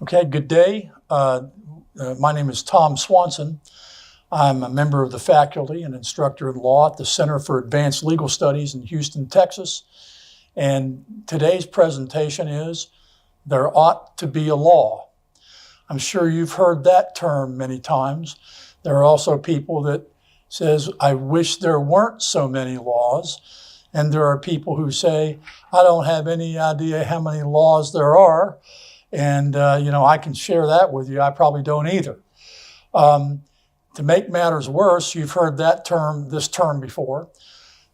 Okay, good day. My name is Tom Swanson. I'm a member of the faculty and instructor in law at the Center for Advanced Legal Studies in Houston, Texas. And today's presentation is There Ought to Be a Law. I'm sure you've heard that term many times. There are also people that says, I wish there weren't so many laws. And there are people who say, I don't have any idea how many laws there are. And, I can share that with you. I probably don't either. To make matters worse, you've heard this term before,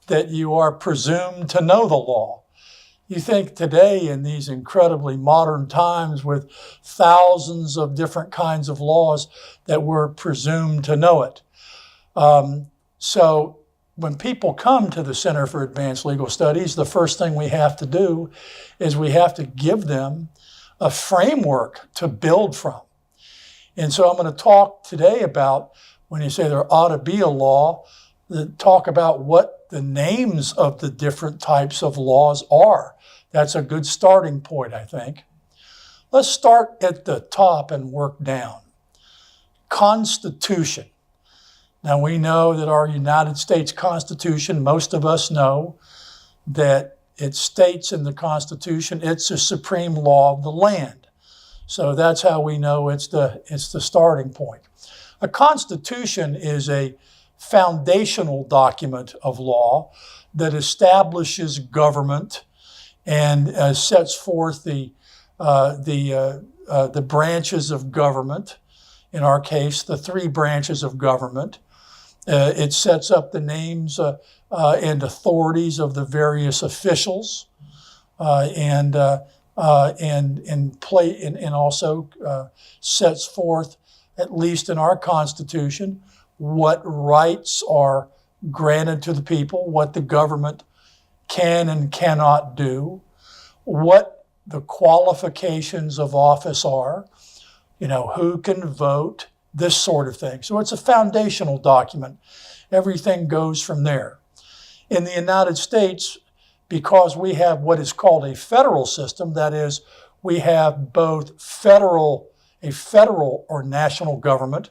that you are presumed to know the law. You think today in these incredibly modern times with thousands of different kinds of laws that we're presumed to know it. So when people come to the Center for Advanced Legal Studies, the first thing we have to do is we have to give them a framework to build from. And so I'm going to talk today about, when you say there ought to be a law, talk about what the names of the different types of laws are. That's a good starting point, I think. Let's start at the top and work down. Constitution. Now we know that our United States Constitution, most of us know that it states in the Constitution it's the supreme law of the land. So that's how we know it's the starting point. A constitution is a foundational document of law that establishes government and sets forth the branches of government. In our case, the three branches of government. It sets up the names and authorities of the various officials, and also sets forth, at least in our Constitution, what rights are granted to the people, what the government can and cannot do, what the qualifications of office are, who can vote, this sort of thing. So it's a foundational document. Everything goes from there. In the United States, because we have what is called a federal system, that is, we have both a federal or national government,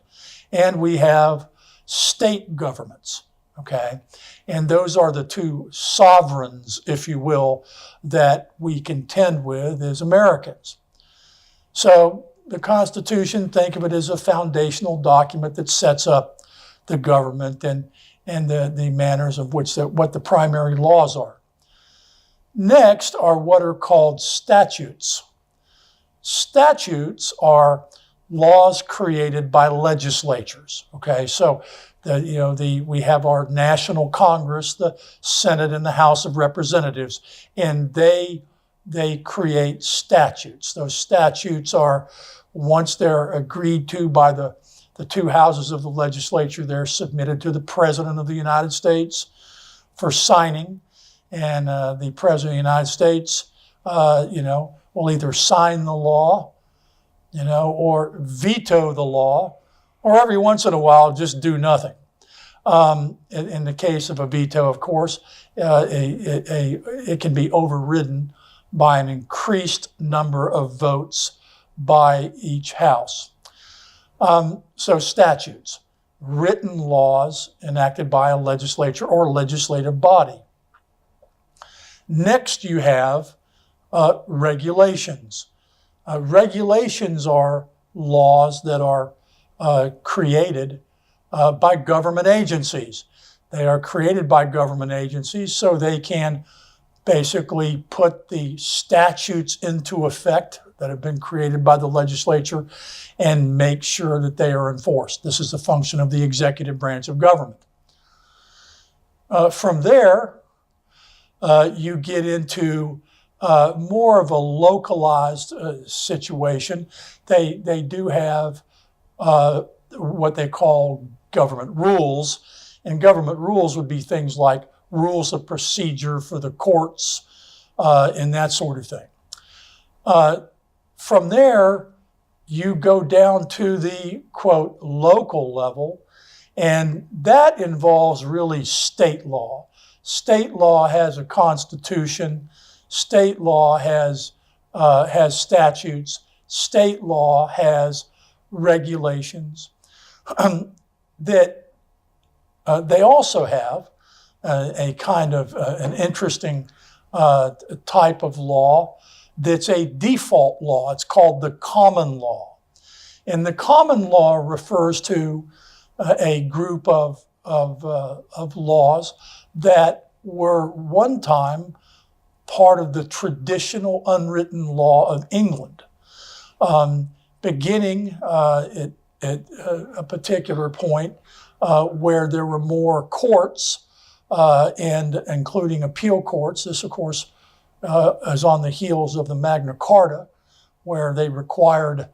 and we have state governments, okay? And those are the two sovereigns, if you will, that we contend with as Americans. So the Constitution, think of it as a foundational document that sets up the government and the manners of what the primary laws are. Next are what are called statutes. Statutes are laws created by legislatures. Okay, so we have our national Congress, the Senate, and the House of Representatives, and they create statutes. Those statutes are, once they're agreed to by the two houses of the legislature, they're submitted to the President of the United States for signing. And the President of the United States, will either sign the law, or veto the law, or every once in a while just do nothing. In the case of a veto, of course, it can be overridden by an increased number of votes by each house. So statutes, written laws enacted by a legislature or legislative body. Next, you have regulations. Regulations are laws that are created by government agencies. They are created by government agencies so they can basically put the statutes into effect that have been created by the legislature and make sure that they are enforced. This is a function of the executive branch of government. From there, you get into more of a localized situation. They do have what they call government rules, and government rules would be things like rules of procedure for the courts and that sort of thing. From there, you go down to the, quote, local level, and that involves really state law. State law has a constitution. State law has statutes. state law has regulations that they also have a kind of an interesting type of law that's a default law. It's called the common law. And the common law refers to a group of laws that were one time part of the traditional unwritten law of England, beginning at a particular point where there were more courts, and including appeal courts. This, of course, is on the heels of the Magna Carta, where they required,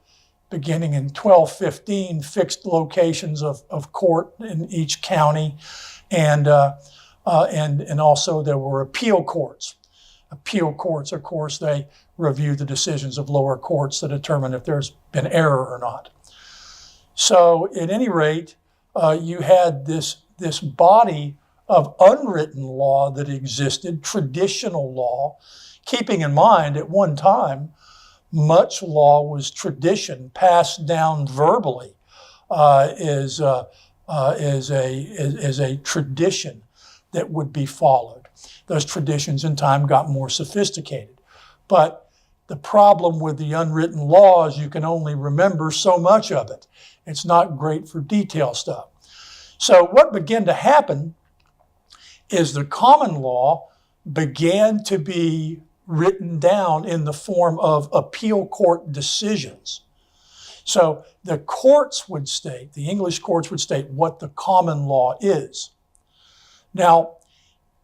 beginning in 1215, fixed locations of court in each county, and also there were appeal courts. Appeal courts, of course, they review the decisions of lower courts to determine if there's been error or not. So, at any rate, you had this body of unwritten law that existed, traditional law, keeping in mind at one time much law was tradition passed down verbally, is a tradition that would be followed. Those traditions in time got more sophisticated. But the problem with the unwritten law is you can only remember so much of it. It's not great for detail stuff. So what began to happen is the common law began to be written down in the form of appeal court decisions. So the courts would state, the English courts would state what the common law is. Now,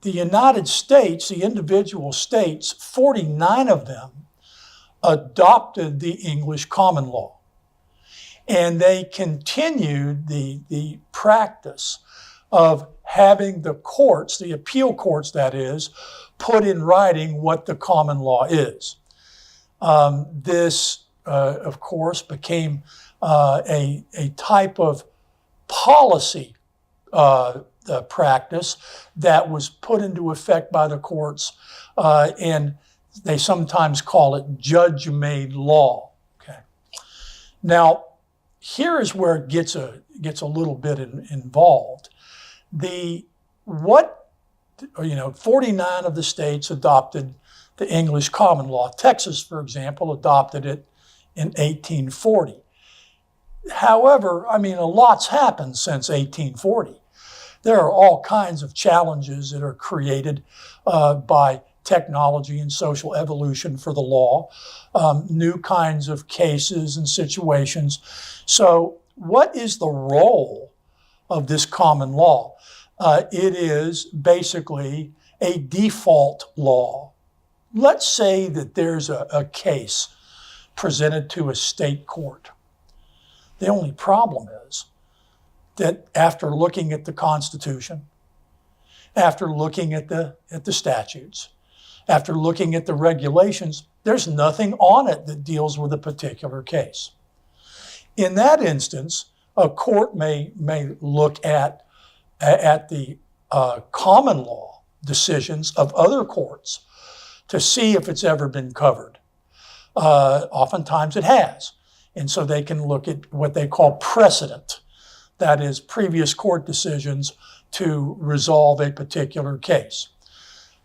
the United States, the individual states, 49 of them adopted the English common law. And they continued the practice of having the courts, the appeal courts that is, put in writing what the common law is. This, of course, became a type of policy practice that was put into effect by the courts, and they sometimes call it judge-made law. Okay. Now, here is where it gets a little bit involved. 49 of the states adopted the English common law. Texas, for example, adopted it in 1840. However, a lot's happened since 1840. There are all kinds of challenges that are created by technology and social evolution for the law, new kinds of cases and situations. So what is the role of this common law? It is basically a default law. Let's say that there's a case presented to a state court. The only problem is that after looking at the Constitution, after looking at the statutes, after looking at the regulations, there's nothing on it that deals with a particular case. In that instance, a court may look at the common law decisions of other courts to see if it's ever been covered. Oftentimes it has. And so they can look at what they call precedent, that is, previous court decisions to resolve a particular case.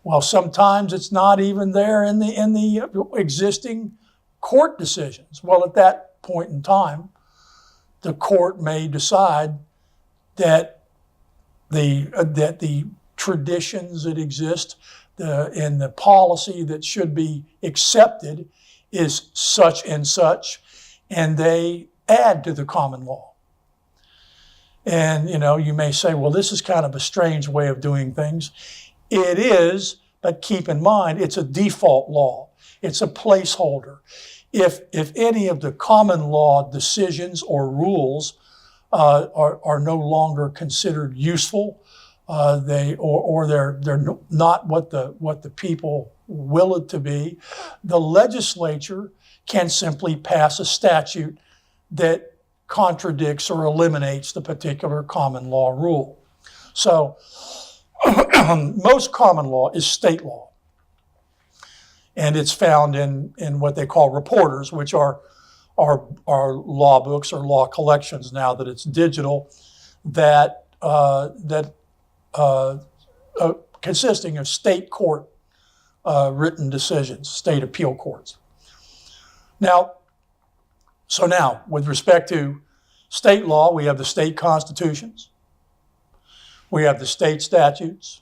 Well, sometimes it's not even there in the existing court decisions. Well, at that point in time, the court may decide that the traditions that exist and the policy that should be accepted is such and such, and they add to the common law. And, you may say, well, this is kind of a strange way of doing things. It is, but keep in mind, it's a default law. It's a placeholder. If any of the common law decisions or rules are no longer considered useful, they're not what the people will it to be, the legislature can simply pass a statute that contradicts or eliminates the particular common law rule. So most common law is state law. And it's found in what they call reporters, which are our law books or law collections now that it's digital, that consisting of state court written decisions, state appeal courts. Now, with respect to state law, we have the state constitutions, we have the state statutes,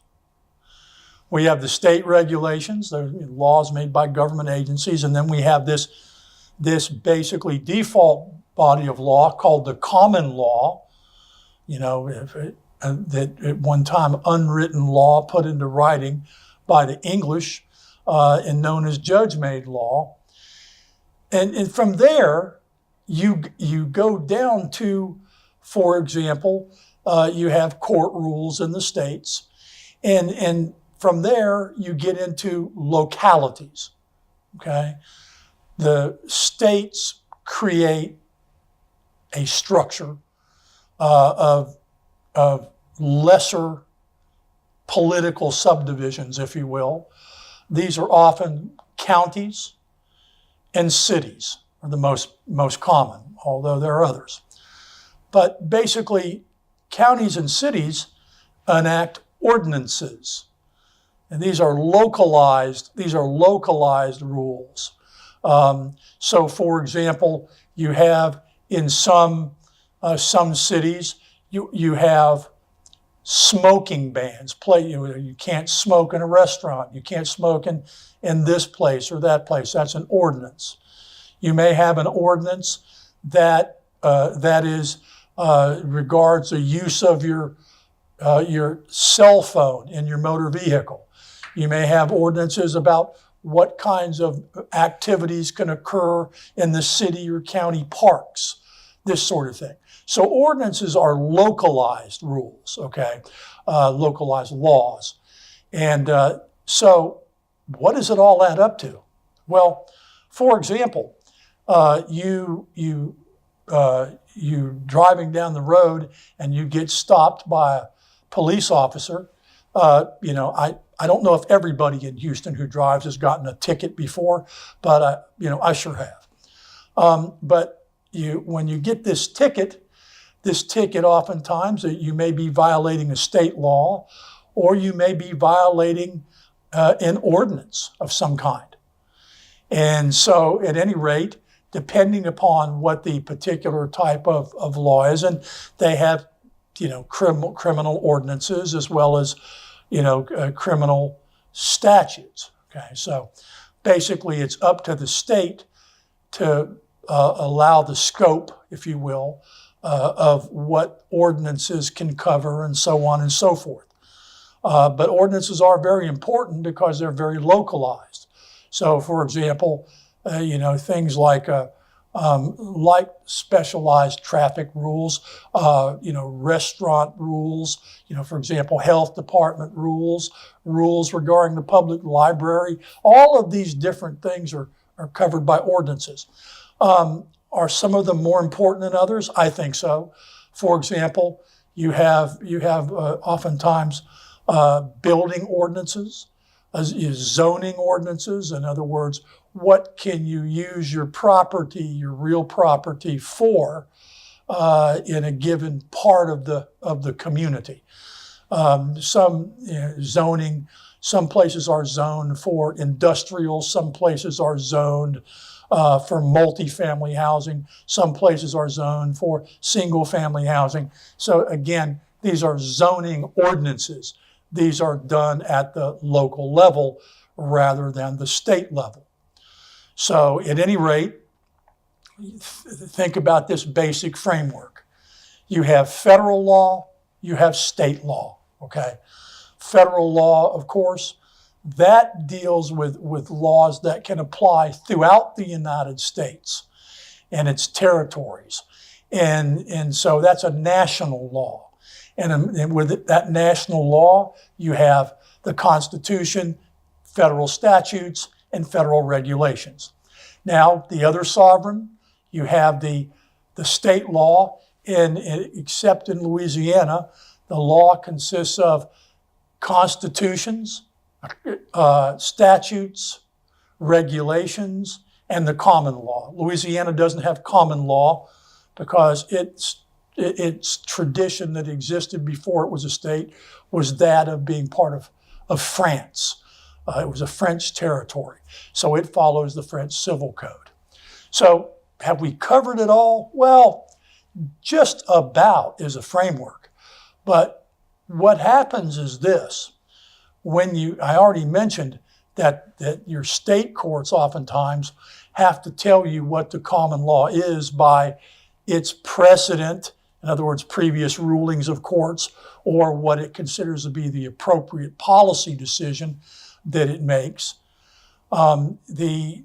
we have the state regulations, the laws made by government agencies, and then we have this basically default body of law called the common law, that at one time unwritten law put into writing by the English and known as judge-made law. And from there, you go down to, for example, you have court rules in the states, and from there you get into localities. Okay, the states create a structure of lesser political subdivisions, if you will. These are often counties and cities are the most common, although there are others. But basically, counties and cities enact ordinances, and these are localized rules. So, for example, you have in some cities you have smoking bans. You can't smoke in a restaurant. You can't smoke in this place or that place. That's an ordinance. You may have an ordinance that regards the use of your cell phone in your motor vehicle. You may have ordinances about what kinds of activities can occur in the city or county parks, this sort of thing. So ordinances are localized rules, okay, localized laws. And so what does it all add up to? Well, for example, you driving down the road and you get stopped by a police officer. I don't know if everybody in Houston who drives has gotten a ticket before, but I sure have. But when you get this ticket oftentimes you may be violating a state law, or you may be violating an ordinance of some kind. And so at any rate, depending upon what the particular type of law is, and they have, criminal ordinances as well as, criminal statutes. Okay, so basically it's up to the state to allow the scope, if you will, of what ordinances can cover and so on and so forth. But ordinances are very important because they're very localized. So, for example, things like specialized traffic rules, restaurant rules, for example, health department rules regarding the public library. All of these different things are covered by ordinances. Are some of them more important than others? I think so. For example, you have oftentimes building ordinances, zoning ordinances. In other words, what can you use your property, your real property, for in a given part of the community? Some zoning. Some places are zoned for industrial. Some places are zoned for multifamily housing. Some places are zoned for single-family housing. So again, these are zoning ordinances. These are done at the local level rather than the state level. So at any rate, think about this basic framework. You have federal law, you have state law, okay? Federal law, of course, that deals with laws that can apply throughout the United States and its territories. And so that's a national law. And with that national law, you have the Constitution, federal statutes, and federal regulations. Now, the other sovereign, you have the state law, and except in Louisiana, the law consists of constitutions, statutes, regulations, and the common law. Louisiana doesn't have common law because its tradition that existed before it was a state was that of being part of France. It was a French territory, so it follows the French Civil Code. So have we covered it all? Well, just about is a framework. But what happens is this. I already mentioned that your state courts oftentimes have to tell you what the common law is by its precedent, in other words, previous rulings of courts, or what it considers to be the appropriate policy decision that it makes. The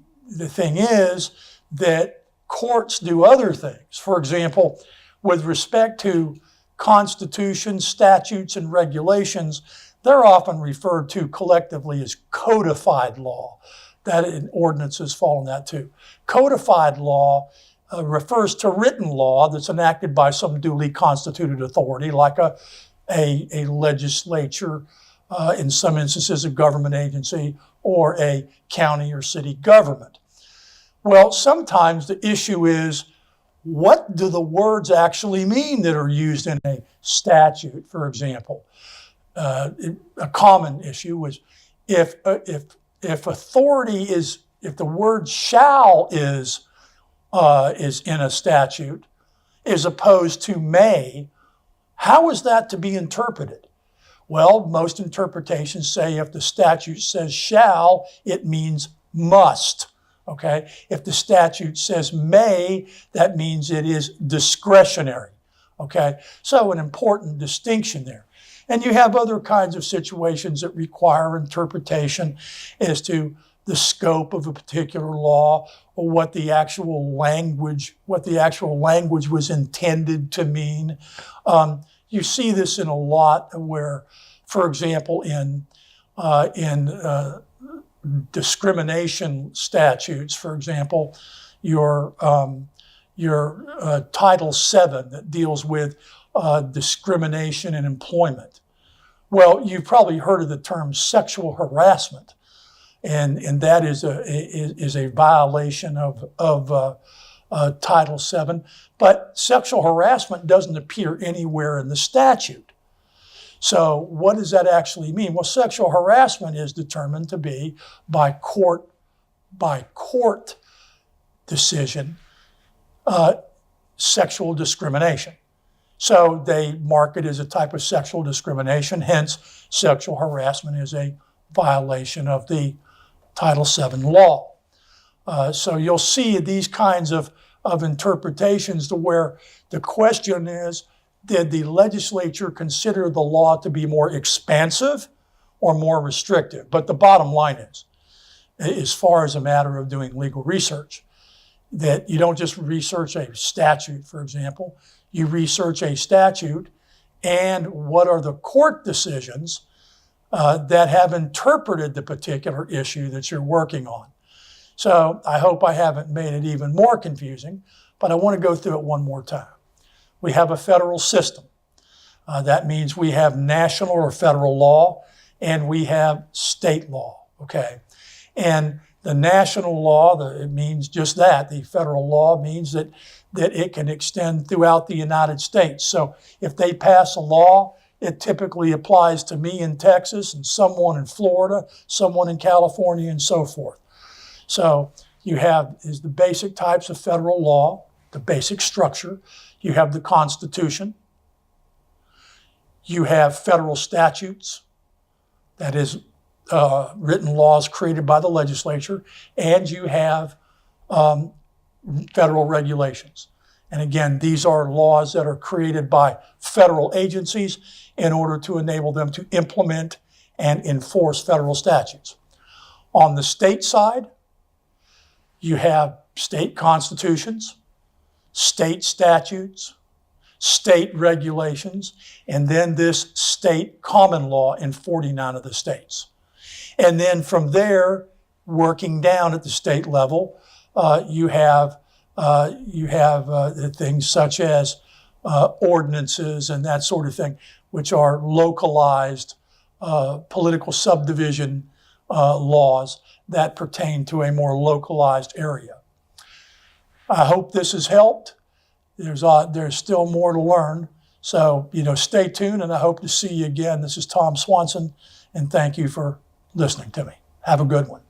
thing is that courts do other things. For example, with respect to constitutions, statutes, and regulations, they're often referred to collectively as codified law. That ordinances fall in that too. Codified law refers to written law that's enacted by some duly constituted authority, like a legislature, in some instances a government agency, or a county or city government. Well, sometimes the issue is, what do the words actually mean that are used in a statute, for example? A common issue is if authority is, if the word shall is in a statute as opposed to may, how is that to be interpreted? Well, most interpretations say if the statute says shall, it means must. Okay? If the statute says may, that means it is discretionary. Okay? So an important distinction there. And you have other kinds of situations that require interpretation as to the scope of a particular law or what the actual language was intended to mean. You see this in a lot where, for example, in discrimination statutes, for example, your Title VII that deals with discrimination in employment. Well, you've probably heard of the term sexual harassment, and that is a violation of Title VII. But sexual harassment doesn't appear anywhere in the statute. So what does that actually mean? Well, sexual harassment is determined to be by court decision, sexual discrimination. So they mark it as a type of sexual discrimination, hence sexual harassment is a violation of the Title VII law. So you'll see these kinds of interpretations to where the question is, did the legislature consider the law to be more expansive or more restrictive? But the bottom line is, as far as a matter of doing legal research, that you don't just research a statute, for example, you research a statute and what are the court decisions that have interpreted the particular issue that you're working on. So I hope I haven't made it even more confusing, but I want to go through it one more time. We have a federal system. That means we have national or federal law, and we have state law, okay? And the national law, it means just that. The federal law means that it can extend throughout the United States. So if they pass a law, it typically applies to me in Texas and someone in Florida, someone in California, and so forth. So you have is the basic types of federal law, the basic structure. You have the Constitution. You have federal statutes, that is, written laws created by the legislature, and you have federal regulations. And again, these are laws that are created by federal agencies in order to enable them to implement and enforce federal statutes. On the state side, you have state constitutions, state statutes, state regulations, and then this state common law in 49 of the states. And then from there, working down at the state level, you have things such as ordinances and that sort of thing, which are localized political subdivision laws that pertain to a more localized area. I hope this has helped. There's still more to learn. So, stay tuned, and I hope to see you again. This is Tom Swanson, and thank you for listening to me. Have a good one.